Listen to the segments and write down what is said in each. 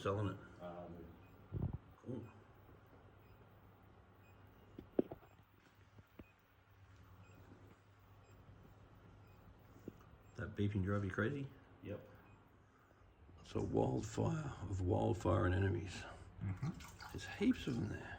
selling it? Cool. That beeping drive you crazy? Yep. It's a wildfire of wildfire and enemies. Mm-hmm. There's heaps of them there.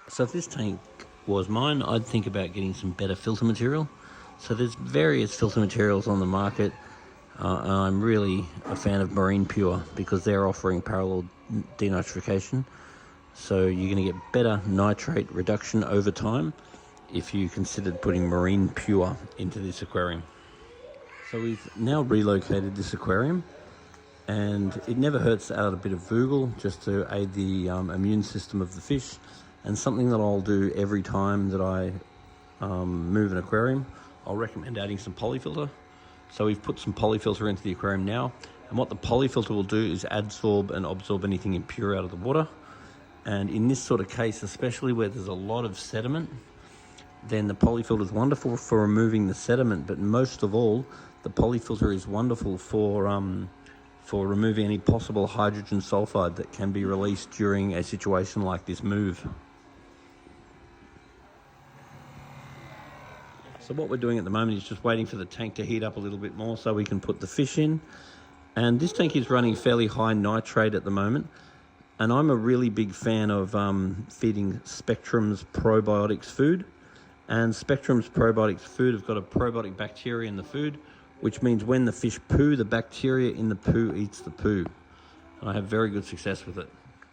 So if this tank was mine, I'd think about getting some better filter material. So there's various filter materials on the market. And I'm really a fan of Marine Pure because they're offering parallel denitrification. So you're going to get better nitrate reduction over time if you considered putting Marine Pure into this aquarium. So we've now relocated this aquarium, and it never hurts to add a bit of Vogel just to aid the immune system of the fish. And something that I'll do every time that I move an aquarium, I'll recommend adding some polyfilter. So we've put some polyfilter into the aquarium now, and what the polyfilter will do is adsorb and absorb anything impure out of the water. And in this sort of case, especially where there's a lot of sediment, then the polyfilter is wonderful for removing the sediment, but most of all, the polyfilter is wonderful for removing any possible hydrogen sulfide that can be released during a situation like this move. So what we're doing at the moment is just waiting for the tank to heat up a little bit more so we can put the fish in. And this tank is running fairly high nitrate at the moment. And I'm a really big fan of feeding Spectrum's probiotics food. And Spectrum's probiotics food have got a probiotic bacteria in the food, which means when the fish poo, the bacteria in the poo eats the poo. And I have very good success with it.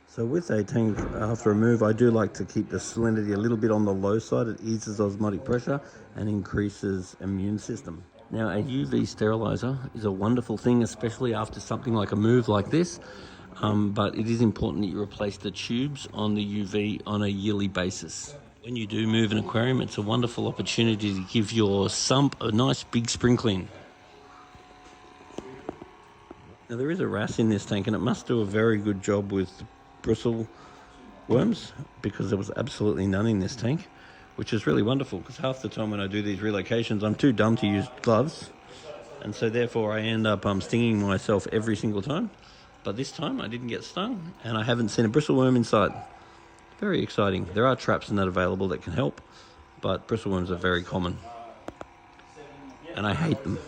So with a tank after a move, I do like to keep the salinity a little bit on the low side. It eases osmotic pressure and increases immune system. Now, a UV sterilizer is a wonderful thing, especially after something like a move like this. But it is important that you replace the tubes on the UV on a yearly basis. When you do move an aquarium, it's a wonderful opportunity to give your sump a nice big sprinkling. Now, there is a wrasse in this tank, and it must do a very good job with bristle worms, because there was absolutely none in this tank, which is really wonderful, because half the time when I do these relocations, I'm too dumb to use gloves, and so therefore I end up stinging myself every single time. But this time I didn't get stung, and I haven't seen a bristle worm inside. Very exciting. There are traps in that available that can help, but bristle worms are very common, and I hate them.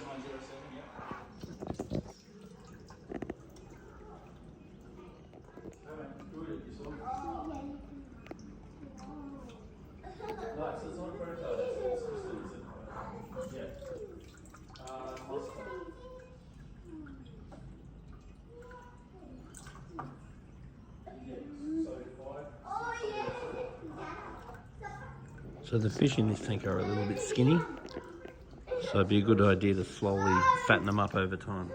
So the fish in this tank are a little bit skinny, so it'd be a good idea to slowly fatten them up over time.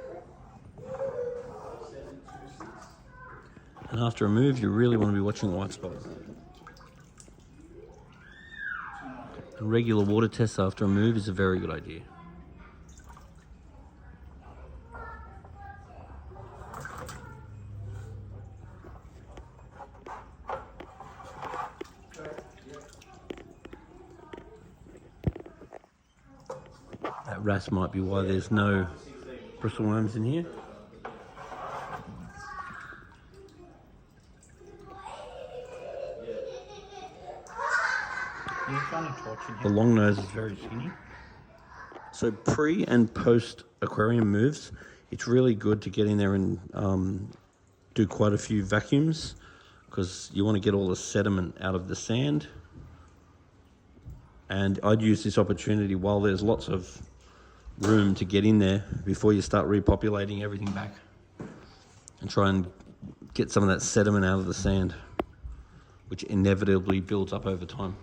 And after a move, you really want to be watching white spots. A regular water test after a move is a very good idea. That wrasse might be why there's no bristle worms in here. The long nose is very skinny. So pre and post aquarium moves, it's really good to get in there and do quite a few vacuums, because you want to get all the sediment out of the sand. And I'd use this opportunity while there's lots of room to get in there before you start repopulating everything back, and try and get some of that sediment out of the sand, which inevitably builds up over time.